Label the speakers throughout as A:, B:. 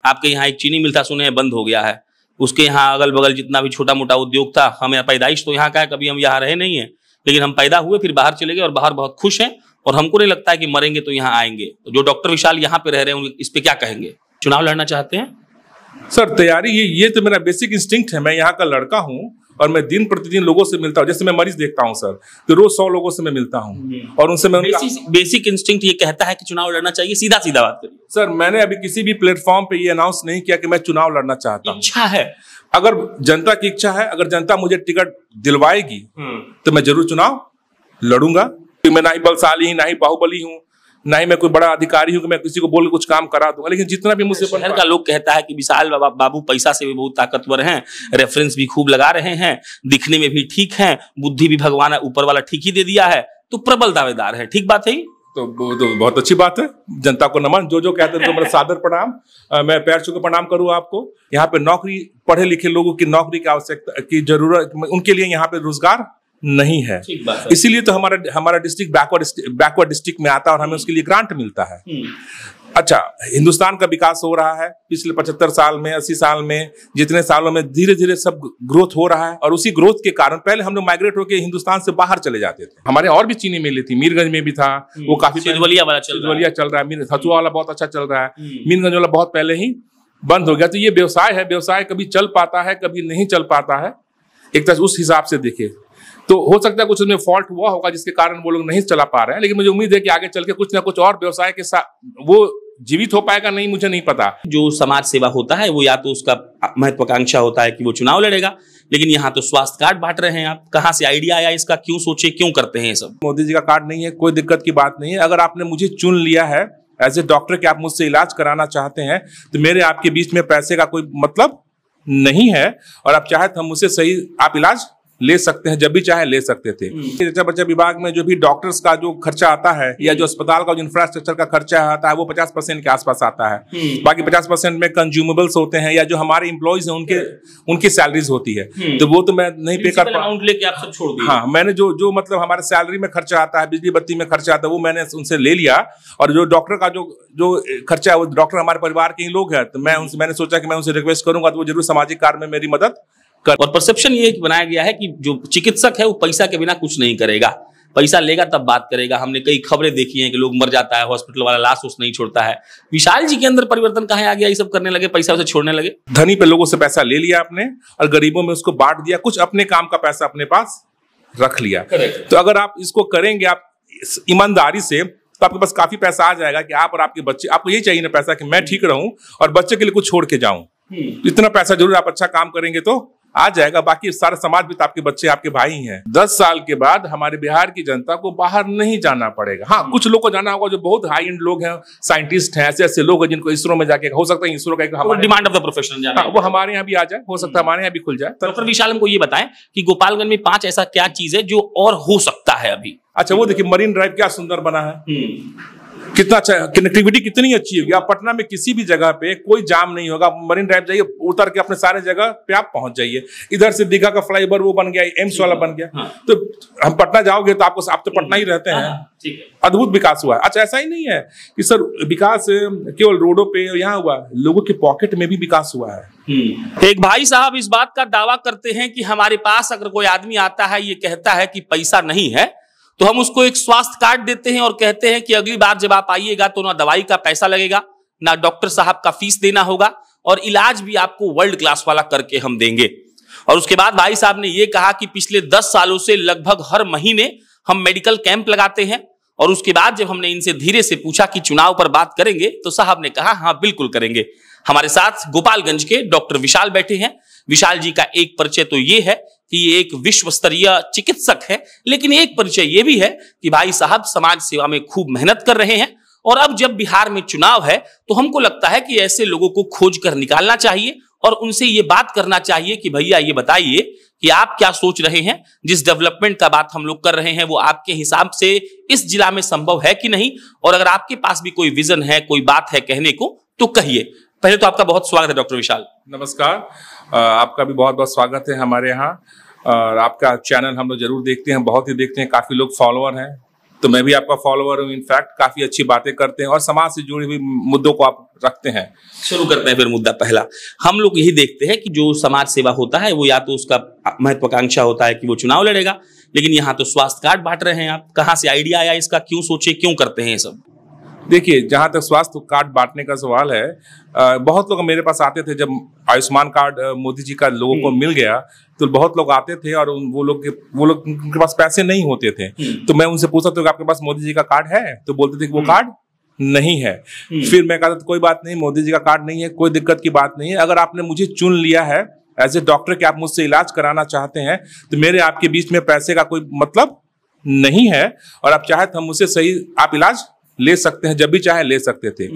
A: आपके यहाँ एक चीनी मिल था, सुने बंद हो गया है। उसके यहाँ अगल बगल जितना भी छोटा मोटा उद्योग था, हमें पैदाइश तो यहाँ का है, कभी हम यहाँ रहे नहीं है, लेकिन हम पैदा हुए फिर बाहर चले गए और बाहर बहुत खुश हैं और हमको नहीं लगता है कि मरेंगे तो यहाँ आएंगे। तो जो डॉक्टर विशाल यहाँ पे रह रहे हैं इस पे क्या कहेंगे? चुनाव लड़ना चाहते हैं
B: सर? तैयारी ये तो मेरा बेसिक इंस्टिंक्ट है। मैं यहाँ का लड़का हूँ और मैं दिन प्रतिदिन लोगों से मिलता हूँ। जैसे मैं मरीज देखता हूँ सर, तो रोज 100 लोगों से मैं मिलता हूँ और उनसे मैं
A: बेसिक इंस्टिंक्ट ये कहता है कि चुनाव लड़ना चाहिए। सीधा सीधा बात करिए
B: सर। मैंने अभी किसी भी प्लेटफॉर्म पे ये अनाउंस नहीं किया कि मैं चुनाव लड़ना चाहता हूँ।
A: इच्छा है,
B: अगर जनता की इच्छा है, अगर जनता मुझे टिकट दिलवाएगी तो मैं जरूर चुनाव लड़ूंगा। मैं ना ही बलशाली, ना ही बाहुबली हूँ, ना ही मैं कोई बड़ा अधिकारी हूँ कि मैं किसी को बोल के कुछ काम करा दूंगा। लेकिन जितना भी मुझसे
A: शहर का लोग कहता है कि विशाल बाबू पैसा से भी बहुत ताकतवर हैं, रेफरेंस भी खूब लगा रहे हैं, दिखने में भी ठीक हैं, बुद्धि भी भगवान ऊपर वाला ठीक ही दे दिया है, तो प्रबल दावेदार है। ठीक बात है?
B: तो बहुत अच्छी बात है। जनता को नमन। जो कहते हैं मेरा सादर प्रणाम। मैं पैर छू के प्रणाम करूँ आपको। यहाँ पे नौकरी, पढ़े लिखे लोगों की नौकरी की आवश्यकता की जरूरत, उनके लिए यहाँ पे रोजगार नहीं है। इसीलिए तो हमारा डिस्ट्रिक्ट बैकवर्ड डिस्ट्रिक्ट में आता है और हमें उसके लिए ग्रांट मिलता है। अच्छा, हिंदुस्तान का विकास हो रहा है पिछले 75 साल में, 80 साल में, जितने सालों में धीरे धीरे सब ग्रोथ हो रहा है। और उसी ग्रोथ के कारण पहले हम लोग माइग्रेट होकर हिंदुस्तान से बाहर चले जाते थे। हमारे और भी चीनी मिलें थी, मीरगंज में भी था, वो काफी
A: सिद्धवलिया वाला चल
B: रहा है, हथुआ वाला बहुत अच्छा चल रहा है, मीरगंज वाला बहुत पहले ही बंद हो गया। तो ये व्यवसाय है, व्यवसाय कभी चल पाता है, कभी नहीं चल पाता है। एक तरह उस हिसाब से देखे तो हो सकता है कुछ उसमें फॉल्ट हुआ होगा जिसके कारण वो लोग नहीं चला पा रहे हैं। लेकिन मुझे उम्मीद है कि आगे चल के कुछ ना कुछ और व्यवसाय के साथ वो जीवित हो पाएगा। नहीं, मुझे नहीं पता।
A: जो समाज सेवा होता है वो या तो उसका महत्वाकांक्षा होता है कि वो चुनाव लड़ेगा, लेकिन यहाँ तो स्वास्थ्य कार्ड बांट रहे हैं आप। कहाँ से आइडिया आया इसका? क्यों सोचे, क्यों करते हैं ये सब?
B: मोदी जी का कार्ड नहीं है, कोई दिक्कत की बात नहीं है। अगर आपने मुझे चुन लिया है एज ए डॉक्टर कि आप मुझसे इलाज कराना चाहते हैं, तो मेरे आपके बीच में पैसे का कोई मतलब नहीं है। और आप चाहे तो हम मुझसे सही आप इलाज ले सकते हैं, जब भी चाहे ले सकते थे। जच्चा बच्चा विभाग में जो भी डॉक्टर्स का जो खर्चा आता है या जो अस्पताल का जो इंफ्रास्ट्रक्चर का खर्चा आता है वो 50% के आसपास आता है। बाकी 50% में कंज्यूमेबल्स होते हैं या जो हमारे एम्प्लॉइज हैं उनकी सैलरीज होती है। तो वो तो मैं नहीं पे कर
A: अमाउंट लेके आप सब छोड़ दिए।
B: हाँ, मैंने जो मतलब हमारे सैलरी में खर्चा आता है, बिजली बत्ती में खर्चा आता है, वो मैंने उनसे ले लिया। और जो डॉक्टर का जो खर्चा है, वो डॉक्टर हमारे परिवार के ही लोग हैं, तो मैंने सोचा कि मैं उनसे रिक्वेस्ट करूंगा तो वो जरूर सामाजिक कार्य में मेरी मदद।
A: और परसेप्शन ये बनाया गया है कि जो चिकित्सक है वो पैसा के बिना कुछ नहीं करेगा, पैसा लेगा तब बात करेगा। हमने कई खबरें देखी हैं कि लोग मर जाता है, हॉस्पिटल वाला लाश उस नहीं छोड़ता है। विशाल जी के अंदर परिवर्तन कहाँ आ गया? ये सब करने लगे, पैसा उसे छोड़ने लगे।
B: धनी पे लोगों से पैसा ले लिया आपने और गरीबों में उसको बांट दिया, कुछ अपने काम का पैसा अपने पास रख लिया। तो अगर आप इसको करेंगे आप ईमानदारी से, तो आपके पास काफी पैसा आ जाएगा कि आप और आपके बच्चे, आपको यही चाहिए ना पैसा कि मैं ठीक रहूं और बच्चे के लिए कुछ छोड़ के जाऊं। इतना पैसा जरूर आप अच्छा काम करेंगे तो आ जाएगा। बाकी सारा समाज भी तो आपके बच्चे, आपके भाई हैं। 10 साल के बाद हमारे बिहार की जनता को बाहर नहीं जाना पड़ेगा। हाँ, कुछ लोग को जाना होगा जो बहुत हाई एंड लोग हैं, साइंटिस्ट हैं, ऐसे लोग हैं जिनको इसरो में जाके, हो सकता है इसरो का
A: डिमांड ऑफ द प्रोफेशन जाना,
B: वो हमारे यहाँ भी आ जाए, हो सकता है हमारे यहाँ भी खुल जाए।
A: डॉक्टर विशाल हमको ये बताएं कि गोपालगंज में 5 ऐसा क्या चीज है जो और हो सकता है अभी?
B: अच्छा, वो देखिए मरीन ड्राइव क्या सुंदर बना है, कितना अच्छा, कनेक्टिविटी कितनी अच्छी होगी। आप पटना में किसी भी जगह पे कोई जाम नहीं होगा। मरीन ड्राइव जाइए, उतर के अपने सारे जगह पे आप पहुंच जाइए। इधर से दीघा का फ्लाईओवर वो बन गया, एम्स वाला बन गया। तो हम पटना जाओगे तो आप तो पटना ही रहते हैं। अद्भुत विकास हुआ है। अच्छा, ऐसा ही नहीं है कि सर विकास केवल रोडों पे यहाँ हुआ, लोगों के पॉकेट में भी विकास हुआ है।
A: एक भाई साहब इस बात का दावा करते हैं कि हमारे पास अगर कोई आदमी आता है, ये कहता है कि पैसा नहीं है, तो हम उसको एक स्वास्थ्य कार्ड देते हैं और कहते हैं कि अगली बार जब आप आइएगा तो ना दवाई का पैसा लगेगा, ना डॉक्टर साहब का फीस देना होगा, और इलाज भी आपको वर्ल्ड क्लास वाला करके हम देंगे। और उसके बाद भाई साहब ने यह कहा कि पिछले 10 सालों से लगभग हर महीने हम मेडिकल कैंप लगाते हैं। और उसके बाद जब हमने इनसे धीरे से पूछा कि चुनाव पर बात करेंगे, तो साहब ने कहा हाँ बिल्कुल करेंगे। हमारे साथ गोपालगंज के डॉक्टर विशाल बैठे हैं। विशाल जी का एक परिचय तो ये है कि ये एक विश्व स्तरीय चिकित्सक है, लेकिन एक परिचय ये भी है कि भाई साहब समाज सेवा में खूब मेहनत कर रहे हैं। और अब जब बिहार में चुनाव है तो हमको लगता है कि ऐसे लोगों को खोज कर निकालना चाहिए और उनसे ये बात करना चाहिए कि भैया ये बताइए कि आप क्या सोच रहे हैं, जिस डेवलपमेंट का बात हम लोग कर रहे हैं वो आपके हिसाब से इस जिला में संभव है कि नहीं, और अगर आपके पास भी कोई विजन है, कोई बात है कहने को, तो कहिए। पहले तो आपका बहुत स्वागत है डॉक्टर विशाल।
B: नमस्कार, आपका भी बहुत बहुत स्वागत है हमारे यहाँ। और आपका चैनल हम लोग जरूर देखते हैं, बहुत ही देखते हैं, काफी लोग फॉलोअर हैं। तो मैं भी आपका फॉलोअर हूँ। इनफैक्ट काफी अच्छी बातें करते हैं और समाज से जुड़ी हुई मुद्दों को आप रखते हैं।
A: शुरू करते हैं फिर मुद्दा पहला। हम लोग यही देखते हैं कि जो समाज सेवा होता है वो या तो उसका महत्वाकांक्षा होता है कि वो चुनाव लड़ेगा, लेकिन यहाँ तो स्वास्थ्य कार्ड बांट रहे हैं आप। कहाँ से आइडिया आया इसका, क्यों सोचे, क्यों करते हैं ये सब?
B: देखिए, जहां तक स्वास्थ्य कार्ड बांटने का सवाल है, बहुत लोग मेरे पास आते थे जब आयुष्मान कार्ड मोदी जी का लोगों को मिल गया, तो बहुत लोग आते थे और वो लोग उनके पास पैसे नहीं होते थे। तो मैं उनसे पूछता था कि आपके पास मोदी जी का कार्ड है? तो बोलते थे कि वो कार्ड नहीं है। फिर मैं कहता था कोई बात नहीं, मोदी जी का कार्ड नहीं है, कोई दिक्कत की बात नहीं है। अगर आपने मुझे चुन लिया है एज ए डॉक्टर कि आप मुझसे इलाज कराना चाहते हैं, तो मेरे आपके बीच में पैसे का कोई मतलब नहीं है, और आप चाहे तो हम मुझसे सही आप इलाज ले सकते हैं, जब भी चाहे ले सकते थे।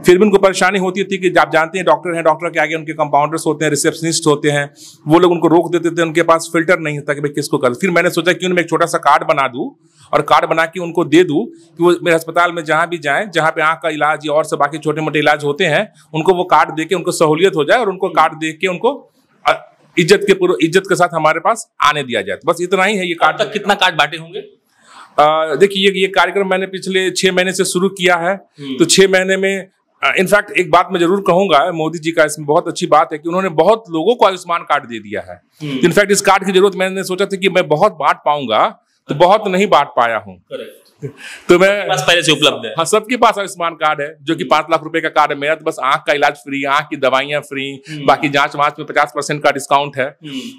B: फिर भी उनको परेशानी होती थी कि आप जानते हैं डॉक्टर हैं, डॉक्टर के आगे उनके कंपाउंडर्स होते हैं, रिसेप्शनिस्ट होते हैं, वो लोग उनको रोक देते थे, उनके पास फिल्टर नहीं होता कि भाई किसको कर। फिर मैंने सोचा क्यों ना मैं एक छोटा सा कार्ड बना दूं और कार्ड बना के उनको दे दूं कि वो मेरे अस्पताल में जहां भी जाएं, जहां पे आंख का इलाज या और से बाकी छोटे मोटे इलाज होते हैं, उनको वो कार्ड दे के उनको सहूलियत हो जाए और उनको कार्ड दे के उनको इज्जत के साथ हमारे पास आने दिया जाए। बस इतना ही है। ये कार्ड
A: तक कितना कार्ड बांटे होंगे?
B: देखिए, ये कार्यक्रम मैंने पिछले 6 महीने से शुरू किया है। तो 6 महीने में इनफैक्ट एक बात मैं जरूर कहूंगा, मोदी जी का इसमें बहुत अच्छी बात है कि उन्होंने बहुत लोगों को आयुष्मान कार्ड दे दिया है। इनफैक्ट इस कार्ड की जरूरत मैंने सोचा था कि मैं बहुत बांट पाऊंगा, तो बहुत नहीं बांट पाया हूँ। तो मैं
A: पास पहले से उपलब्ध है।
B: हाँ, सबके पास आयुष्मान कार्ड है, जो कि 5 लाख रुपए का कार्ड है। मेरा तो बस आंख का इलाज फ्री, आंख की दवाइयां फ्री, बाकी जांच वांच में 50% का डिस्काउंट है।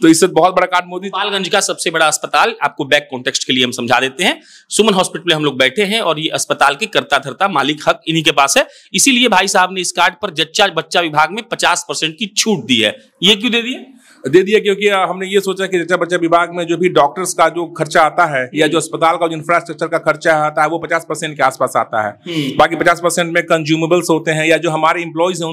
B: तो इससे बहुत बड़ा कार्ड मोदी।
A: गोपालगंज का सबसे बड़ा अस्पताल, आपको बैक कॉन्टेक्स्ट के लिए हम समझा देते हैं। सुमन हॉस्पिटल में हम लोग बैठे हैं और ये अस्पताल के कर्ता धर्ता मालिक हक इन्हीं के पास है। इसीलिए भाई साहब ने इस कार्ड पर जच्चा बच्चा विभाग में 50% की छूट दी है। ये क्यों दे दिया? क्योंकि हमने ये सोचा कि जच्चा बच्चा विभाग में जो भी डॉक्टर्स का जो खर्चा आता है या जो अस्पताल का जो इंफ्रास्ट्रक्चर का खर्चा आता है, वो 50% के आसपास आता है। बाकी 50% में कंज्यूमेबल्स होते हैं या जो हमारे एम्प्लॉइज हैं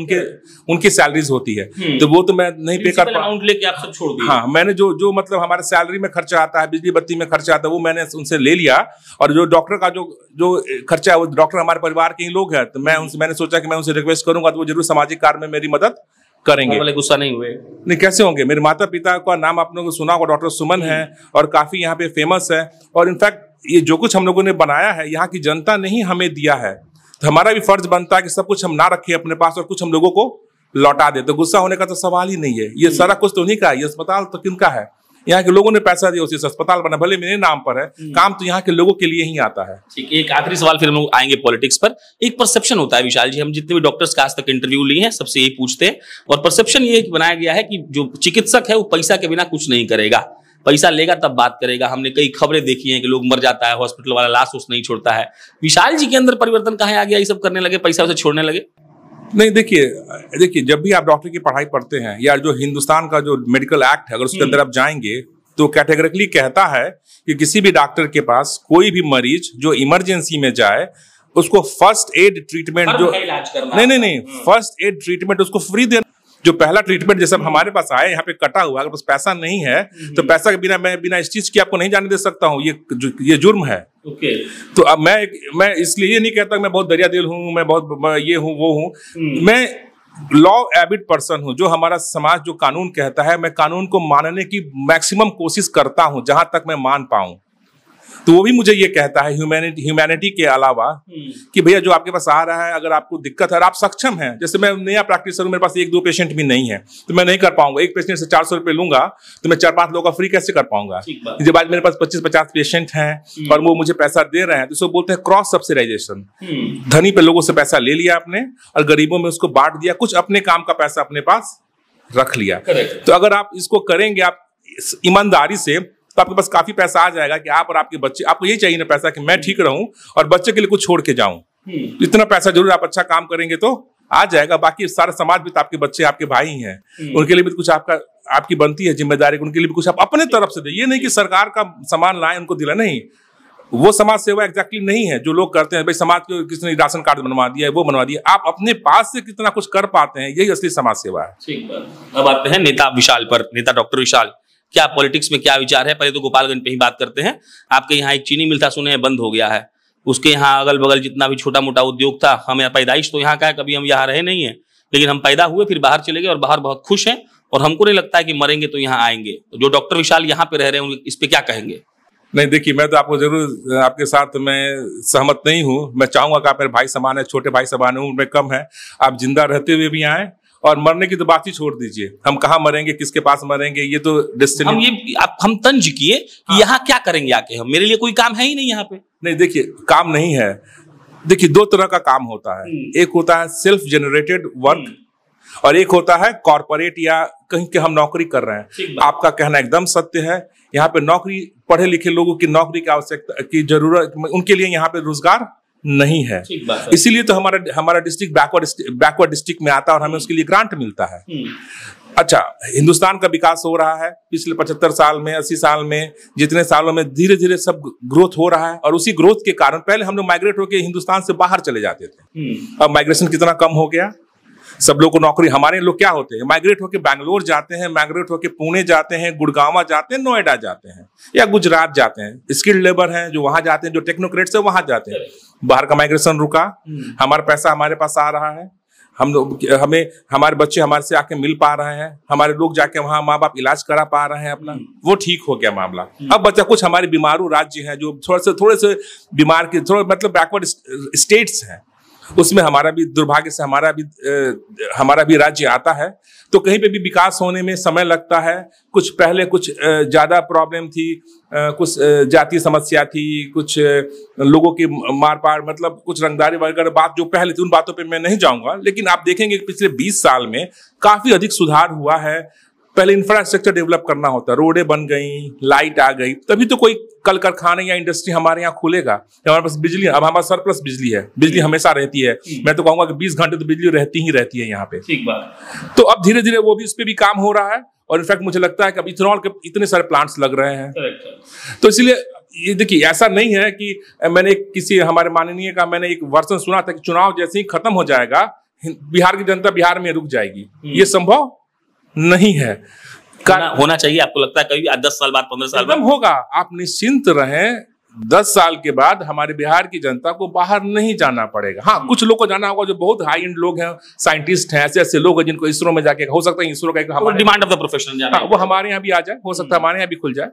A: उनकी सैलरीज होती है। तो वो तो मैं नहीं पे कर पाऊँ, लेके आप सब छोड़ दिए।
B: हाँ, मैंने जो मतलब हमारे सैलरी में खर्चा आता है, बिजली बत्ती में खर्चा आता है, वो मैंने उनसे ले लिया। और जो डॉक्टर का जो खर्चा है, वो डॉक्टर हमारे परिवार के ही लोग हैं, तो मैंने सोचा कि मैं उनसे रिक्वेस्ट करूंगा तो वो जरूर सामाजिक कार्य में मेरी मदद करेंगे।
A: वाले गुस्सा नहीं हुए?
B: नहीं, कैसे होंगे। मेरे माता पिता का नाम आप लोगों को सुना होगा, डॉक्टर सुमन है और काफी यहाँ पे फेमस है। और इनफैक्ट ये जो कुछ हम लोगों ने बनाया है, यहाँ की जनता ने ही हमें दिया है, तो हमारा भी फर्ज बनता है कि सब कुछ हम ना रखें अपने पास और कुछ हम लोगों को लौटा दे। तो गुस्सा होने का तो सवाल ही नहीं है। ये सारा कुछ तो उन्हीं का है, ये अस्पताल तो किनका है? यहाँ के लोगों ने पैसा दिया, उसी से अस्पताल बना, भले मेरे नाम पर है, काम तो यहाँ के लोगों के लिए ही आता है।
A: ठीक, एक आखिरी सवाल फिर हम लोग आएंगे पॉलिटिक्स पर। एक परसेप्शन होता है विशाल जी, हम जितने भी डॉक्टर्स का आज तक इंटरव्यू लिए हैं सबसे यही पूछते हैं, और परसेप्शन ये बनाया गया है कि जो चिकित्सक है वो पैसा के बिना कुछ नहीं करेगा, पैसा लेगा तब बात करेगा। हमने कई खबरें देखी हैं कि लोग मर जाता है, हॉस्पिटल वाला लाश उस नहीं छोड़ता है। विशाल जी के अंदर परिवर्तन कहाँ आ गया, ये सब करने लगे, पैसा उसे छोड़ने लगे?
B: नहीं, देखिए जब भी आप डॉक्टर की पढ़ाई पढ़ते हैं या जो हिंदुस्तान का जो मेडिकल एक्ट है, अगर उसके अंदर आप जाएंगे तो कैटेगरिकली कहता है कि किसी भी डॉक्टर के पास कोई भी मरीज जो इमरजेंसी में जाए, उसको फर्स्ट एड ट्रीटमेंट जो नहीं फर्स्ट एड ट्रीटमेंट उसको फ्री देना। जो पहला ट्रीटमेंट जैसे हमारे पास आए, यहाँ पे कटा हुआ, अगर बस पैसा नहीं है तो पैसा के बिना मैं बिना इस चीज की आपको नहीं जाने दे सकता हूँ। ये जुर्म है। तो अब मैं इसलिए ये नहीं कहता मैं बहुत दरिया दिल हूँ, मैं बहुत ये हूँ वो हूँ। मैं लॉ एबिड पर्सन हूं। जो हमारा समाज जो कानून कहता है, मैं कानून को मानने की मैक्सिमम कोशिश करता हूं जहां तक मैं मान पाऊं। तो वो भी मुझे ये कहता है ह्यूमैनिटी के अलावा कि भैया जो आपके पास आ रहा है, अगर आपको दिक्कत है और आप सक्षम हैं, जैसे मैं नया प्रैक्टिसर हूं, मेरे पास 1-2 पेशेंट भी नहीं है तो मैं नहीं कर पाऊंगा। एक पेशेंट से 400 रुपए लूंगा तो मैं 4-5 लोगों का फ्री कैसे कर पाऊंगा? जब आज मेरे पास 25-50 पेशेंट हैं और वो मुझे पैसा दे रहे हैं, तो इसको बोलते हैं क्रॉस सब्सिडाइजेशन। धनी पे लोगों से पैसा ले लिया आपने और गरीबों में उसको बांट दिया, कुछ अपने काम का पैसा अपने पास रख लिया। तो अगर आप इसको करेंगे आप ईमानदारी से, तो आपके पास काफी पैसा आ जाएगा कि आप और आपके बच्चे, आपको यही चाहिए ना पैसा कि मैं ठीक रहूं और बच्चे के लिए कुछ छोड़ के जाऊं। इतना पैसा जरूर आप अच्छा काम करेंगे तो आ जाएगा। बाकी सारा समाज भी तो आपके बच्चे आपके भाई ही हैं, उनके लिए भी कुछ आपकी बनती है जिम्मेदारी, उनके लिए भी कुछ आप अपने तरफ से दे। ये नहीं कि सरकार का सामान लाए उनको दिला, नहीं, वो समाज सेवा एग्जैक्टली नहीं है जो लोग करते हैं। भाई समाज को किसने राशन कार्ड बनवा दिया है, वो बनवा दिया। आप अपने पास से कितना कुछ कर पाते हैं, यही असली समाज सेवा है।
A: ठीक बात। अब आते हैं नेता विशाल पर। नेता डॉक्टर विशाल, क्या पॉलिटिक्स में क्या विचार है? पहले तो गोपालगंज पे ही बात करते हैं। आपके यहाँ एक चीनी मिल था, सुने हैं बंद हो गया है। उसके यहाँ अगल बगल जितना भी छोटा मोटा उद्योग था, हमें पैदाइश तो यहाँ का है, कभी हम यहाँ रहे नहीं है, लेकिन हम पैदा हुए फिर बाहर चले गए और बाहर बहुत खुश हैं और हमको नहीं लगता है कि मरेंगे तो यहाँ आएंगे। तो जो डॉक्टर विशाल यहाँ पे रह रहे हैं इस पे क्या कहेंगे?
B: नहीं, देखिए, मैं तो आपको जरूर आपके साथ मैं सहमत नहीं हूँ। मैं चाहूंगा कि आप मेरे भाई समान है, छोटे भाई समान है, उम्र में कम है, आप जिंदा रहते हुए भी आए, और मरने की तो बात ही छोड़ दीजिए। हम कहाँ मरेंगे, किसके पास मरेंगे, ये तो डेस्टिनी।
A: हम तंज किए कि यहाँ क्या करेंगे आके, हम मेरे लिए कोई काम है ही नहीं यहाँ पे।
B: नहीं, देखिए, काम नहीं है। देखिए, दो तरह का काम होता है। एक होता है सेल्फ जनरेटेड वर्क, और एक होता है कॉर्पोरेट या कहीं के हम नौकरी कर रहे हैं। आपका कहना एकदम सत्य है। यहाँ पे नौकरी, पढ़े लिखे लोगों की नौकरी की आवश्यकता की जरूरत, उनके लिए यहाँ पे रोजगार नहीं है। इसीलिए तो हमारा डिस्ट्रिक्ट बैकवर्ड डिस्ट्रिक्ट में आता है, और हमें उसके लिए ग्रांट मिलता है। अच्छा, हिंदुस्तान का विकास हो रहा है पिछले 75 साल में, 80 साल में, जितने सालों में धीरे धीरे सब ग्रोथ हो रहा है, और उसी ग्रोथ के कारण पहले हम लोग माइग्रेट होकर हिंदुस्तान से बाहर चले जाते थे। अब माइग्रेशन कितना कम हो गया, सब लोग को नौकरी। हमारे लोग क्या होते हैं, माइग्रेट होकर बैंगलोर जाते हैं, माइग्रेट होकर पुणे जाते हैं, गुड़गांव जाते हैं, नोएडा जाते हैं, या गुजरात जाते हैं। स्किल्ड लेबर हैं जो वहां जाते हैं, जो टेक्नोक्रेट्स है वहां जाते हैं। बाहर का माइग्रेशन रुका, हमारा पैसा हमारे पास आ रहा है, हम लोग, हमें, हमारे बच्चे हमारे से आके मिल पा रहे हैं, हमारे लोग जाके वहां माँ बाप इलाज करा पा रहे हैं अपना, वो ठीक हो गया मामला। अब बच्चा, कुछ हमारे बीमारू राज्य हैं जो थोड़े से बीमार के, थोड़े मतलब बैकवर्ड स्टेट्स हैं, उसमें हमारा भी दुर्भाग्य से हमारा भी राज्य आता है, तो कहीं पे भी विकास होने में समय लगता है। कुछ पहले कुछ ज्यादा प्रॉब्लम थी, कुछ जातीय समस्या थी, कुछ लोगों की मारपाट, मतलब कुछ रंगदारी वगैरह बात जो पहले थी, उन बातों पे मैं नहीं जाऊंगा। लेकिन आप देखेंगे कि पिछले 20 साल में काफी अधिक सुधार हुआ है। पहले इंफ्रास्ट्रक्चर डेवलप करना होता, रोडें बन गई, लाइट आ गई, तभी तो कोई कल कारखाने या इंडस्ट्री हमारे यहाँ खुलेगा। हमारे पास बिजली, अब हमारा सरप्लस बिजली है, बिजली हमेशा रहती है। मैं तो कहूंगा कि 20 घंटे तो बिजली रहती ही रहती है यहाँ पे। ठीक बात। तो अब धीरे धीरे वो भी, उस पर भी काम हो रहा है, और इनफैक्ट मुझे लगता है कि अब इथेनॉल के इतने सारे प्लांट्स लग रहे हैं। तो इसलिए ये देखिए, ऐसा नहीं है कि मैंने किसी हमारे माननीय का मैंने एक वर्षन सुना था कि चुनाव जैसे ही खत्म हो जाएगा बिहार की जनता बिहार में रुक जाएगी। ये संभव नहीं है।
A: होना चाहिए। आपको लगता है कभी 10 साल बाद, 15 साल बाद
B: होगा? आप निश्चिंत रहें, 10 साल के बाद हमारे बिहार की जनता को बाहर नहीं जाना पड़ेगा। हाँ, कुछ लोग को जाना होगा, जो बहुत हाई एंड लोग हैं, साइंटिस्ट हैं, ऐसे लोग हैं जिनको इसरो में जाके, हो सकता है इसरो का
A: डिमांड ऑफ द प्रोफेशन जाना,
B: वो हमारे यहाँ भी आ जाए, हो सकता है हमारे यहाँ भी खुल जाए।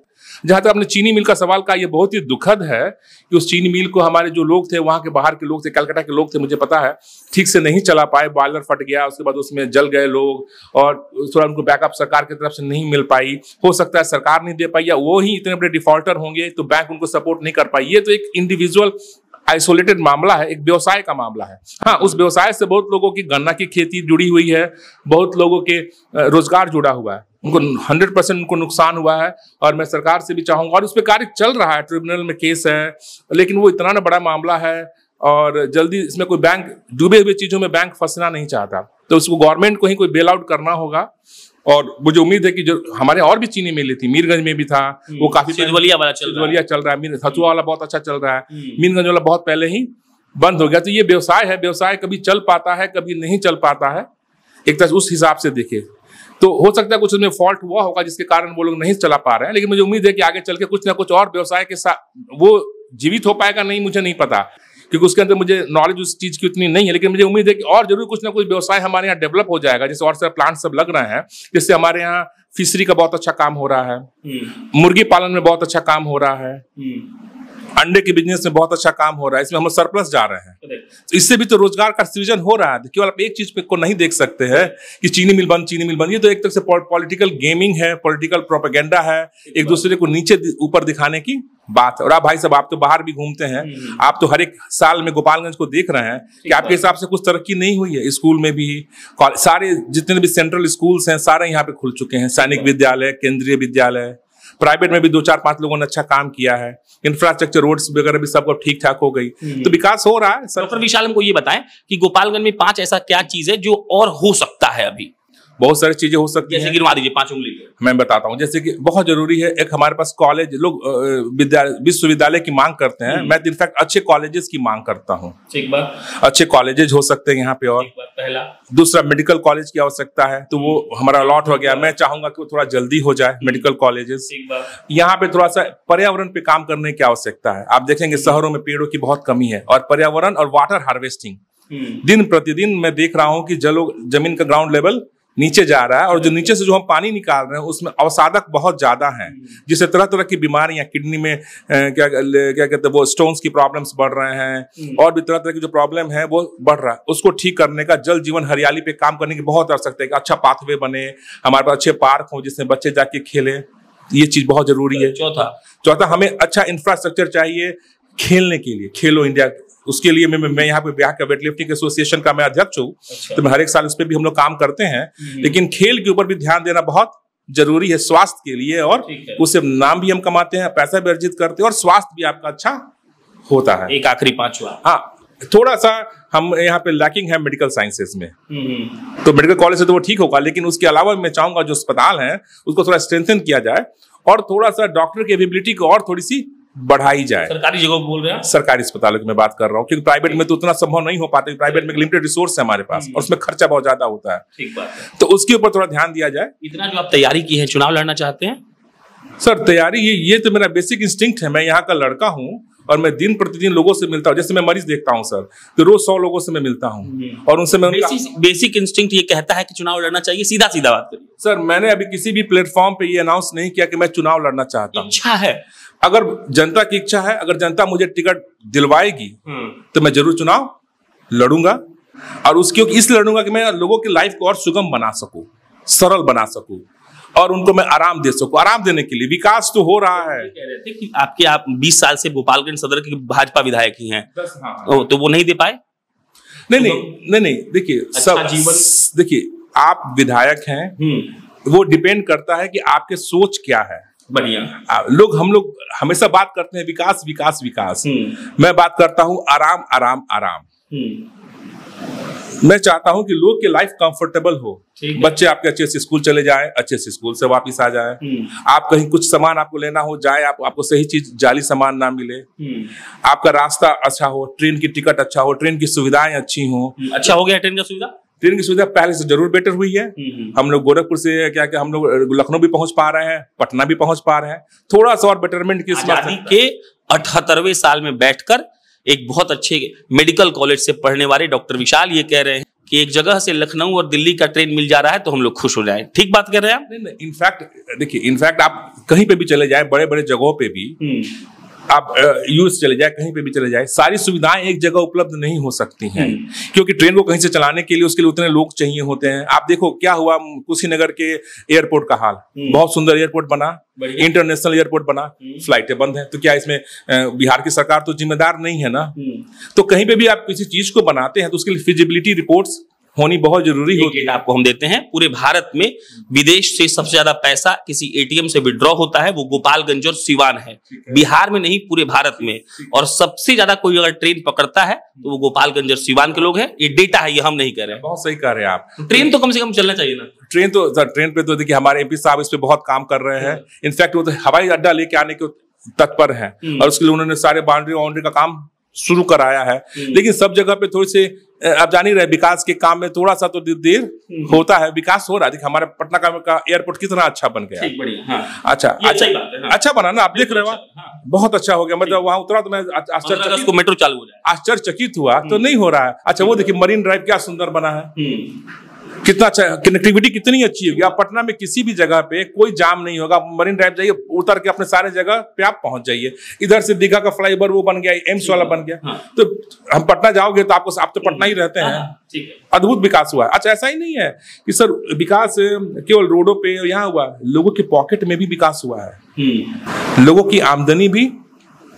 B: जहां तक आपने चीनी मिल का सवाल का, ये बहुत ही दुखद है कि उस चीनी मिल को हमारे जो लोग थे, वहां के बाहर के लोग थे, कलकत्ता के लोग थे, मुझे पता है, ठीक से नहीं चला पाए। बॉयलर फट गया, उसके बाद उसमें जल गए लोग, और थोड़ा उनको बैकअप सरकार की तरफ से नहीं मिल पाई। हो सकता है सरकार नहीं दे पाई, या वो ही इतने बड़े डिफॉल्टर होंगे तो बैंक उनको सपोर्ट नहीं कर पाई। ये तो एक इंडिविजुअल आइसोलेटेड मामला है, एक व्यवसाय का मामला है। हाँ, उस व्यवसाय से बहुत लोगों की गन्ना की खेती जुड़ी हुई है, बहुत लोगों के रोजगार जुड़ा हुआ है, उनको 100% उनको नुकसान हुआ है। और मैं सरकार से भी चाहूंगा, और उस पर कार्य चल रहा है, ट्रिब्यूनल में केस है, लेकिन वो इतना ना बड़ा मामला है, और जल्दी इसमें कोई बैंक, डूबे हुए चीजों में बैंक फंसना नहीं चाहता, तो उसको गवर्नमेंट को ही कोई बेल आउट करना होगा। और मुझे उम्मीद है कि जो हमारे और भी चीनी मिलें थी, मीरगंज में भी था, वो काफी
A: सिद्धवलिया
B: चल रहा है, हथुआ वाला बहुत अच्छा चल रहा है, मीरगंज वाला बहुत पहले ही बंद हो गया। तो ये व्यवसाय है, व्यवसाय कभी चल पाता है, कभी नहीं चल पाता है, एक तरह उस हिसाब से देखे तो हो सकता है कुछ उसमें फॉल्ट हुआ होगा जिसके कारण वो लोग नहीं चला पा रहे हैं। लेकिन मुझे उम्मीद है कि आगे चल के कुछ ना कुछ और व्यवसाय के साथ वो जीवित हो पाएगा, नहीं मुझे नहीं पता, क्योंकि उसके अंदर मुझे नॉलेज उस चीज की उतनी नहीं है। लेकिन मुझे उम्मीद है कि और जरूर कुछ ना कुछ व्यवसाय हमारे यहाँ डेवलप हो जाएगा, जैसे और सारे प्लांट सब लग रहे हैं, जिससे हमारे यहाँ फिशरी का बहुत अच्छा काम हो रहा है, मुर्गी पालन में बहुत अच्छा काम हो रहा है, अंडे के बिजनेस में बहुत अच्छा काम हो रहा है, इसमें हम सरप्लस जा रहे हैं। इससे भी तो रोजगार का सृजन हो रहा है। केवल आप एक चीज पे को नहीं देख सकते हैं कि चीनी मिल बंद, ये तो एक तरह से पॉलिटिकल गेमिंग है, पॉलिटिकल प्रोपेगेंडा है, एक दूसरे को नीचे ऊपर दिखाने की बात है। और आप भाई साहब, आप तो बाहर भी घूमते हैं, आप तो हर एक साल में गोपालगंज को देख रहे हैं कि आपके हिसाब से कुछ तरक्की नहीं हुई है। स्कूल में भी सारे जितने भी सेंट्रल स्कूल्स हैं सारे यहाँ पे खुल चुके हैं, सैनिक विद्यालय, केंद्रीय विद्यालय, प्राइवेट में भी 2-4-5 लोगों ने अच्छा काम किया है, इंफ्रास्ट्रक्चर रोड्स वगैरह भी सब ठीक ठाक हो गई, तो विकास हो रहा है।
A: डॉक्टर विशाल हमको ये बताएं कि गोपालगंज में 5 ऐसा क्या चीज है जो और हो सकता है अभी?
B: बहुत सारी चीजें हो सकती हैं,
A: जैसे गिनवा दीजिए 5 उंगली पे।
B: मैं बताता हूँ, जैसे कि बहुत जरूरी है, एक हमारे पास कॉलेज, लोग विश्वविद्यालय की मांग करते हैं, मैं इनफैक्ट अच्छे कॉलेजेस की मांग करता हूँ। ठीक बात, अच्छे कॉलेजेस हो सकते हैं यहाँ पे। और पहला, दूसरा मेडिकल कॉलेज की आवश्यकता है, तो वो हमारा अलॉट हो गया, मैं चाहूंगा कि वो थोड़ा जल्दी हो जाए मेडिकल कॉलेजेस। यहाँ पे थोड़ा सा पर्यावरण पे काम करने की आवश्यकता है। आप देखेंगे शहरों में पेड़ों की बहुत कमी है, और पर्यावरण और वाटर हार्वेस्टिंग दिन प्रतिदिन मैं देख रहा हूँ कि जमीन का ग्राउंड लेवल नीचे जा रहा है, और जो नीचे से जो हम पानी निकाल रहे हैं उसमें अवसादक बहुत ज्यादा हैं, जिससे तरह तरह की बीमारियां, किडनी में क्या कहते हैं वो स्टोन्स की प्रॉब्लम्स बढ़ रहे हैं, और भी तरह तरह की जो प्रॉब्लम है वो बढ़ रहा है। उसको ठीक करने का जल जीवन हरियाली पे काम करने की बहुत आवश्यकता है कि अच्छा पाथवे बने, हमारे पास अच्छे पार्क हो जिसमें बच्चे जाके खेले, ये चीज बहुत जरूरी है। चौथा हमें अच्छा इंफ्रास्ट्रक्चर चाहिए खेलने के लिए, खेलो इंडिया, उसके लिए मैं यहाँ पे बिहार का वेटलिफ्टिंग एसोसिएशन का मैं अध्यक्ष हूँ। अच्छा। तो मैं हर एक साल उस पर भी हम लोग काम करते हैं, लेकिन खेल के ऊपर भी ध्यान देना बहुत जरूरी है स्वास्थ्य के लिए, और उससे नाम भी हम कमाते हैं, पैसा भी अर्जित करते हैं, और स्वास्थ्य भी आपका अच्छा होता है।
A: एक आखिरी पांचवा,
B: हाँ, थोड़ा सा हम यहाँ पे लैकिंग है मेडिकल साइंसेस में, तो मेडिकल कॉलेज से तो वो ठीक होगा, लेकिन उसके अलावा मैं चाहूंगा जो अस्पताल है उसको थोड़ा स्ट्रेंथन किया जाए, और थोड़ा सा डॉक्टर की एबिलिटी को और थोड़ी सी बढ़ाई जाए।
A: सरकारी जगह बोल रहे हैं? सरकारी
B: अस्पतालों की मैं बात कर रहा हूँ, क्योंकि प्राइवेट में तो उतना संभव नहीं हो पाता, प्राइवेट में लिमिटेड रिसोर्स है हमारे पास, और उसमें खर्चा बहुत ज्यादा होता है।
A: ठीक बात है।
B: तो उसके ऊपर थोड़ा ध्यान दिया जाए।
A: इतना जो आप तैयारी की है, चुनाव लड़ना चाहते हैं?
B: सर तैयारी ये तो मेरा बेसिक इंस्टिंक्ट है, मैं यहाँ का लड़का हूँ, और मैं दिन प्रतिदिन लोगों से मिलता हूँ। जैसे मैं मरीज देखता हूँ सर, तो रोज 100 लोगों से मैं मिलता हूँ, और उनसे मैं
A: बेसिक इंस्टिंक्ट ये कहता है कि चुनाव लड़ना चाहिए। सीधा सीधा बात करिए
B: सर। मैंने अभी किसी भी प्लेटफॉर्म पे ये अनाउंस नहीं किया कि मैं चुनाव लड़ना चाहता हूँ।
A: इच्छा है,
B: अगर जनता की इच्छा है, अगर जनता मुझे टिकट दिलवाएगी तो मैं जरूर चुनाव लड़ूंगा, और उसके इसलिए लड़ूंगा कि मैं लोगों की लाइफ को और सुगम बना सकूं, सरल बना सकूं, और उनको मैं आराम दे सकूं। आराम देने के लिए विकास तो हो रहा है।
A: कह रहे थे कि आप 20 साल से गोपालगंज सदर की भाजपा विधायक ही हैं, तो वो नहीं दे पाए?
B: नहीं, देखिए सब जीवन, देखिए आप विधायक हैं, वो डिपेंड करता है कि आपके सोच क्या है।
A: बढ़िया।
B: हम लोग हमेशा बात करते हैं विकास विकास विकास, मैं बात करता हूं आराम आराम आराम। मैं चाहता हूं कि लोग की लाइफ कंफर्टेबल हो, बच्चे आपके अच्छे से स्कूल चले जाए, अच्छे से स्कूल से वापस आ जाए, आप कहीं कुछ सामान आपको लेना हो जाए, आपको सही चीज जाली सामान ना मिले, आपका रास्ता अच्छा हो, ट्रेन की टिकट अच्छा हो, ट्रेन की सुविधाएं अच्छी हो।
A: अच्छा हो गया ट्रेन का सुविधा?
B: ट्रेन की सुविधा पहले से जरूर बेटर हुई है। हम लोग गोरखपुर से क्या हम लोग लखनऊ भी पहुंच पा रहे हैं, पटना भी पहुंच पा रहे हैं। थोड़ा सा और बेटरमेंट की
A: आजादी के 78वें साल में बैठकर एक बहुत अच्छे मेडिकल कॉलेज से पढ़ने वाले डॉक्टर विशाल ये कह रहे हैं कि एक जगह से लखनऊ और दिल्ली का ट्रेन मिल जा रहा है तो हम लोग खुश हो जाएं। ठीक बात कर रहे हैं आप?
B: नहीं, इनफैक्ट देखिए, इनफैक्ट आप कहीं पे भी चले जाएं, बड़े बड़े जगहों पे भी आप यूएस चले जाए, कहीं पे भी चले जाए, सारी सुविधाएं एक जगह उपलब्ध नहीं हो सकती हैं, क्योंकि ट्रेन को कहीं से चलाने के लिए उसके लिए उतने लोग चाहिए होते हैं। आप देखो क्या हुआ कुशीनगर के एयरपोर्ट का हाल, बहुत सुंदर एयरपोर्ट बना, इंटरनेशनल एयरपोर्ट बना, फ्लाइटें बंद है, तो क्या इसमें बिहार की सरकार तो जिम्मेदार नहीं है ना? तो कहीं पे भी आप किसी चीज को बनाते हैं तो उसके लिए फिजिबिलिटी रिपोर्ट्स होनी बहुत जरूरी होती है।
A: आपको हम देते हैं, पूरे भारत में विदेश से सबसे ज्यादा पैसा किसी एटीएम से विड्रॉ होता है वो गोपालगंज और सिवान है, बिहार में नहीं पूरे भारत में। और सबसे ज्यादा कोई अगर ट्रेन पकड़ता है तो वो गोपालगंज और सिवान के लोग हैं। ये डेटा है, ये हम नहीं कर रहे हैं।
B: बहुत सही कह रहे हैं आप।
A: ट्रेन तो कम से कम चलना चाहिए ना?
B: ट्रेन पे तो देखिए हमारे एमपी साहब इस पे बहुत काम कर रहे हैं। इनफैक्ट वो तो हवाई अड्डा लेके आने के तत्पर है, और उसके लिए उन्होंने सारे बाउंड्री का काम शुरू कराया है। लेकिन सब जगह पे थोड़ी से आप जान ही रहे, विकास के काम में थोड़ा सा तो देर होता है। विकास हो रहा है, देखिए हमारे पटना का एयरपोर्ट कितना अच्छा बन गया। अच्छा बना ना, आप देख रहे हो, बहुत अच्छा हो गया। मतलब वहां उतरा तो मैं आश्चर्यचकित हुआ, तो नहीं हो रहा है। अच्छा वो देखिए मरीन ड्राइव क्या सुंदर बना है, कितना अच्छा, कनेक्टिविटी कितनी अच्छी होगी। आप पटना में किसी भी जगह पे कोई जाम नहीं होगा, मरीन ड्राइव जाइए, उतर के अपने सारे जगह पे आप पहुंच जाइए। इधर से दीघा का फ्लाईओवर वो बन गया, एम्स वाला बन गया। तो हम पटना जाओगे तो आप तो पटना ही रहते हैं, अद्भुत विकास हुआ है। अच्छा ऐसा ही नहीं है कि सर विकास केवल रोडों पे यहाँ हुआ, लोगों के पॉकेट में भी विकास हुआ है। लोगों की आमदनी भी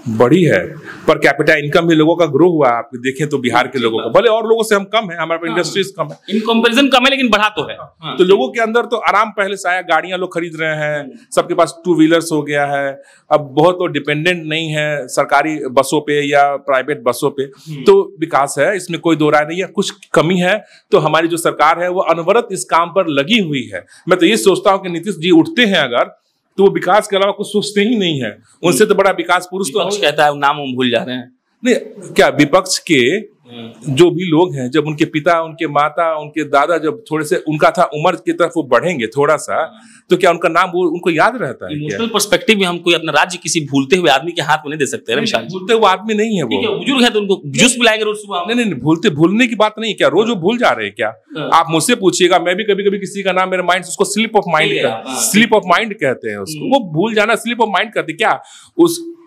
B: बड़ी है, पर कैपिटा इनकम भी लोगों का ग्रो हुआ है। आप देखें तो बिहार के लोगों का, भले और लोगों से हम कम है, हमारे इंडस्ट्रीज कम है,
A: इन कंपैरिजन कम है, लेकिन बढ़ा तो है।
B: तो लोगों के अंदर तो आराम पहले से आया, गाड़ियां लोग खरीद रहे हैं, सबके पास 2 व्हीलर्स हो गया है। अब बहुत तो डिपेंडेंट नहीं है सरकारी बसों पे या प्राइवेट बसों पे। तो विकास है, इसमें कोई दो राय नहीं है। कुछ कमी है तो हमारी जो सरकार है वो अनवरत इस काम पर लगी हुई है। मैं तो ये सोचता हूँ कि नीतीश जी उठते हैं अगर, तो वो विकास के अलावा कुछ सोचते ही नहीं है। उनसे तो बड़ा विकास पुरुष तो
A: कहता है, नाम भूल जा रहे हैं।
B: नहीं क्या, विपक्ष के जो भी लोग हैं, जब उनके पिता, उनके माता, उनके दादा जब थोड़े से उनका था उम्र की तरफ वो बढ़ेंगे थोड़ा सा, तो क्या उनका नाम वो उनको याद रहता है?
A: इमोशनल पर्सपेक्टिव में हम कोई अपना राज्य किसी भूलते हुए आदमी के हाथ में नहीं दे सकते।
B: भूलते हुए आदमी नहीं है वो,
A: बुजुर्ग है तो उनको जूस पिलाएंगे रोज सुबह।
B: नहीं, भूलने की बात नहीं। क्या रोज वो भूल जा रहे हैं क्या? आप मुझसे पूछिएगा, मैं भी कभी कभी किसी का नाम, मेरे माइंड उसको स्लिप ऑफ माइंड कहते हैं उसको। वो भूल जाना, स्लिप ऑफ माइंड कहते क्या?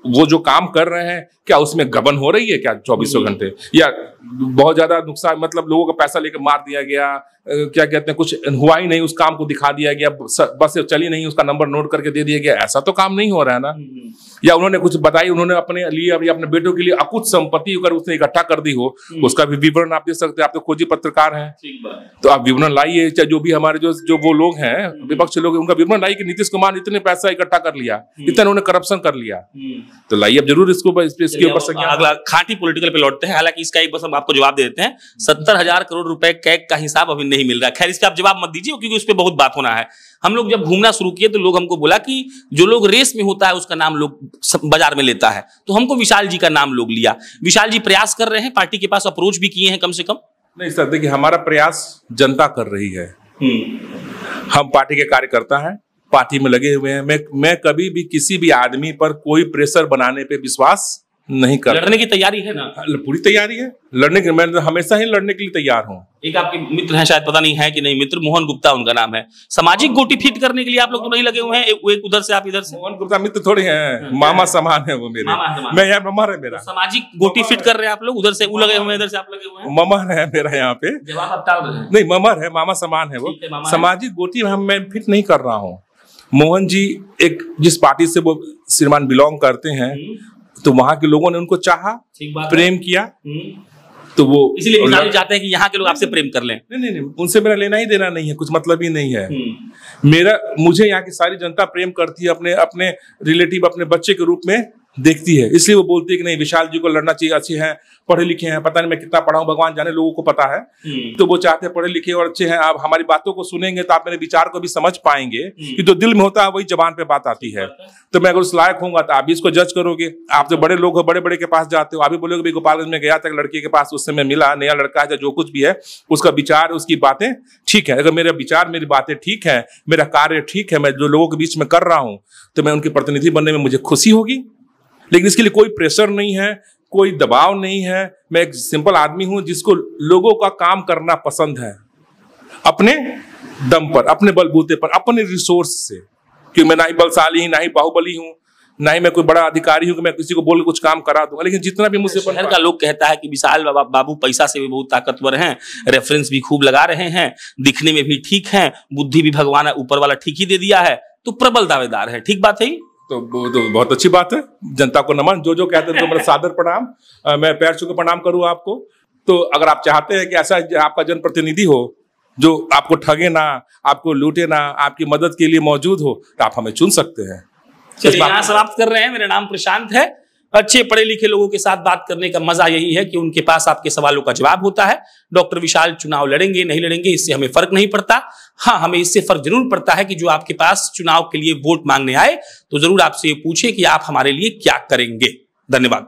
B: वो जो काम कर रहे हैं क्या उसमें गबन हो रही है क्या 24 घंटे? या बहुत ज्यादा नुकसान, मतलब लोगों का पैसा लेकर मार दिया गया, क्या कहते हैं, कुछ हुआ ही नहीं, उस काम को दिखा दिया गया, बस चली नहीं, उसका नंबर नोट करके दे दिया गया, ऐसा तो काम नहीं हो रहा है ना। या उन्होंने कुछ बताई, उन्होंने अपने लिए अभी अपने बेटों के लिए अकुत संपत्ति अगर उसने इकट्ठा कर दी हो, उसका भी विवरण आप दे सकते हैं। आप तो खोजी पत्रकार हैं, तो आप विवरण लाइए। चाहे जो भी हमारे जो वो लोग हैं, विपक्ष लोग, उनका विवरण लाइए कि नीतीश कुमार इतने पैसा इकट्ठा कर लिया, इतना उन्होंने करप्शन कर लिया, तो लाइए अब जरूर इसके ऊपर
A: अगला खाटी पॉलिटिकल पे लौटते हैं। हालांकि इसका एक बस हम आपको जवाब दे देते हैं, 70,000 करोड़ रुपए कैग का हिसाब अभी नहीं मिल रहा है। खैर इसका आप जवाब मत दीजिए क्योंकि उस पर बहुत बात होना है। हम लोग जब घूमना शुरू किए तो लोग हमको बोला कि जो लोग रेस में होता है उसका नाम लोग बाजार में लेता है, तो हमको विशाल जी का नाम लोग लिया। विशाल जी प्रयास कर रहे हैं, पार्टी के पास अप्रोच भी किए हैं कम से कम?
B: नहीं सर, देखिए हमारा प्रयास जनता कर रही है। हम पार्टी के कार्यकर्ता हैं, पार्टी में लगे हुए हैं। मैं कभी भी किसी भी आदमी पर कोई प्रेशर बनाने पे विश्वास नहीं करता।
A: लड़ने की तैयारी है ना?
B: पूरी तैयारी है लड़ने की। मैं हमेशा ही लड़ने के लिए तैयार हूँ।
A: एक आपके मित्र हैं, शायद पता नहीं है कि नहीं, मित्र मोहन गुप्ता उनका नाम है। सामाजिक गोटी फिट करने के लिए आप लोग तो नहीं लगे हुए हैं? एक उधर से, आप इधर से।
B: मोहन गुप्ता मित्र थोड़े हैं, मामा समान है वो मेरे। मैं यहाँ ममर है मेरा।
A: सामाजिक गोटी फिट कर रहे हैं आप लोग, उधर से वो लगे हुए हैं, इधर से आप लगे हुए हैं।
B: ममर है मेरा यहाँ पे।
A: जवाब आप टाल रहे हैं।
B: नहीं, ममर है, मामा समान है वो। सामाजिक गोटी मैं फिट नहीं कर रहा हूँ। मोहन जी एक जिस पार्टी से वो श्रीमान बिलोंग करते हैं, तो वहां के लोगों ने उनको चाहा, प्रेम किया, तो वो
A: इसलिए विशाल चाहते हैं कि यहाँ के लोग आपसे प्रेम कर लें।
B: नहीं, उनसे मेरा लेना ही देना नहीं है, कुछ मतलब ही नहीं है। मुझे यहाँ की सारी जनता प्रेम करती है, अपने रिलेटिव, अपने बच्चे के रूप में देखती है। इसलिए वो बोलती है कि नहीं, विशाल जी को लड़ना चाहिए, अच्छे हैं, पढ़े लिखे हैं, पता नहीं मैं कितना पढ़ा हूं, भगवान जाने, लोगों को पता है। तो वो चाहते हैं पढ़े लिखे और अच्छे हैं। आप हमारी बातों को सुनेंगे तो आप मेरे विचार को भी समझ पाएंगे कि जो दिल में होता है वही जबान पे बात आती है। तो मैं अगर उस लायक होऊंगा तो आप भी इसको जज करोगे। आप जो बड़े लोग हो, बड़े बड़े के पास जाते हो, आप भी बोलोगे भाई गोपालगंज में गया था लड़के के पास, उससे मैं मिला, नया लड़का है, जो कुछ भी है, उसका विचार, उसकी बातें ठीक है। अगर मेरा विचार, मेरी बातें ठीक है, मेरा कार्य ठीक है, मैं जो लोगों के बीच में कर रहा हूं, तो मैं उनकी प्रतिनिधि बनने में मुझे खुशी होगी। लेकिन इसके लिए कोई प्रेशर नहीं है, कोई दबाव नहीं है। मैं एक सिंपल आदमी हूं जिसको लोगों का काम करना पसंद है, अपने दम पर, अपने बलबूते पर, अपने रिसोर्स से। क्योंकि मैं ना ही बलशाली, ना ही बाहुबली हूं, ना ही मैं कोई बड़ा अधिकारी हूं कि मैं किसी को बोल के कुछ काम करा दूंगा। लेकिन जितना भी मुझसे
A: शहर का लोग कहता है कि विशाल बाबू पैसा से भी बहुत ताकतवर हैं, रेफरेंस भी खूब लगा रहे हैं, दिखने में भी ठीक हैं, बुद्धि भी भगवान ऊपर वाला ठीक ही दे दिया है, तो प्रबल दावेदार है। ठीक बात है? तो
B: बहुत अच्छी बात है। जनता को नमन, जो कहते हैं मेरा सादर प्रणाम। मैं पैर छू के प्रणाम करूँ आपको। तो अगर आप चाहते हैं कि ऐसा आपका जनप्रतिनिधि हो जो आपको ठगे ना, आपको लूटे ना, आपकी मदद के लिए मौजूद हो, तो आप हमें चुन सकते हैं।
A: चलिए यहाँ समाप्त कर रहे हैं। मेरा नाम प्रशांत है। अच्छे पढ़े लिखे लोगों के साथ बात करने का मजा यही है कि उनके पास आपके सवालों का जवाब होता है। डॉक्टर विशाल चुनाव लड़ेंगे नहीं लड़ेंगे इससे हमें फर्क नहीं पड़ता। हाँ, हमें इससे फर्क जरूर पड़ता है कि जो आपके पास चुनाव के लिए वोट मांगने आए तो जरूर आपसे ये पूछे कि आप हमारे लिए क्या करेंगे। धन्यवाद।